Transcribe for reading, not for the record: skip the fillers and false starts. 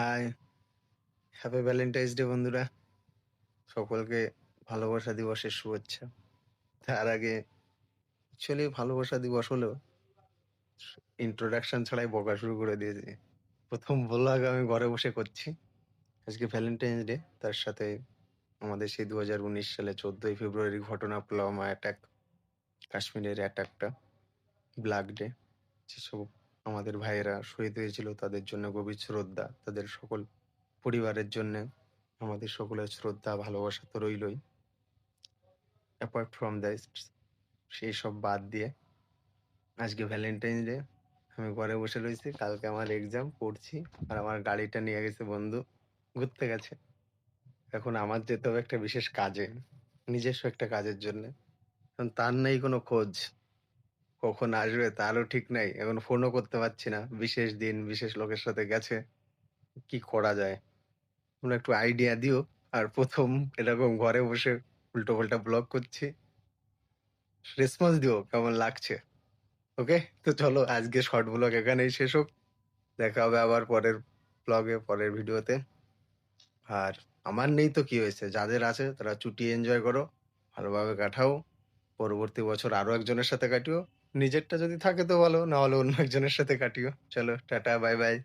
High, happy Valentine's day বন্ধুরা। সকলকে ভালোবাসা দিবসের শুভেচ্ছা। তার আগে অ্যাকচুয়ালি ভালোবাসা দিবস হলেও ইন্ট্রোডাকশন ছাড়াই বকা শুরু করে দিয়েছি। প্রথম ব্লগ আমি ঘরে বসে করছি। আজকে ভ্যালেন্টাইন্স ডে, তার সাথে আমাদের সেই 2019 সালে 14ই ফেব্রুয়ারি ঘটনা পুলওয়ামা অ্যাটাক, কাশ্মীরের অ্যাটাকটা, ব্ল্যাক ডে। যেসব আমাদের ভাইয়েরা শহীদ হয়েছিল তাদের জন্য গভীর শ্রদ্ধা, তাদের সকল পরিবারের জন্য আমাদের সকলের শ্রদ্ধা ভালোবাসা তো রইলই। অ্যাপার্ট ফ্রম দ্যাট, সেই সব বাদ দিয়ে আজকে ভ্যালেন্টাইন্স ডে, আমি ঘরে বসে রয়েছি। কালকে আমার এক্সাম, পড়ছি। আর আমার গাড়িটা নিয়ে গেছে বন্ধু, ঘুরতে গেছে। এখন আমার যেতে হবে একটা বিশেষ কাজে, নিজস্ব একটা কাজের জন্য। এখন তার নেই কোনো খোঁজ, কখন আসবে তারও ঠিক নাই। এখন ফোনও করতে পারছি না, বিশেষ দিন বিশেষ লোকের সাথে গেছে। কি করা যায়, তোমরা একটু আইডিয়া দিও। আর প্রথম এরকম ঘরে বসে উল্টো পাল্টা ব্লগ করছি, রেসপন্স দিও কেমন লাগছে। ওকে, তো চলো আজকে শর্ট ব্লগ এখানেই শেষ হোক। দেখা হবে আবার পরের ব্লগে, পরের ভিডিওতে। আর আমার নেই তো কি হয়েছে, যাদের আছে তারা ছুটি এনজয় করো, ভালোভাবে কাটাও। পরবর্তী বছর আরো একজনের সাথে কাটিও। নিজেরটা যদি থাকে তো ভালো, না হলে অন্য একজনের সাথে কাটিও। চলো টাটা, বাই বাই।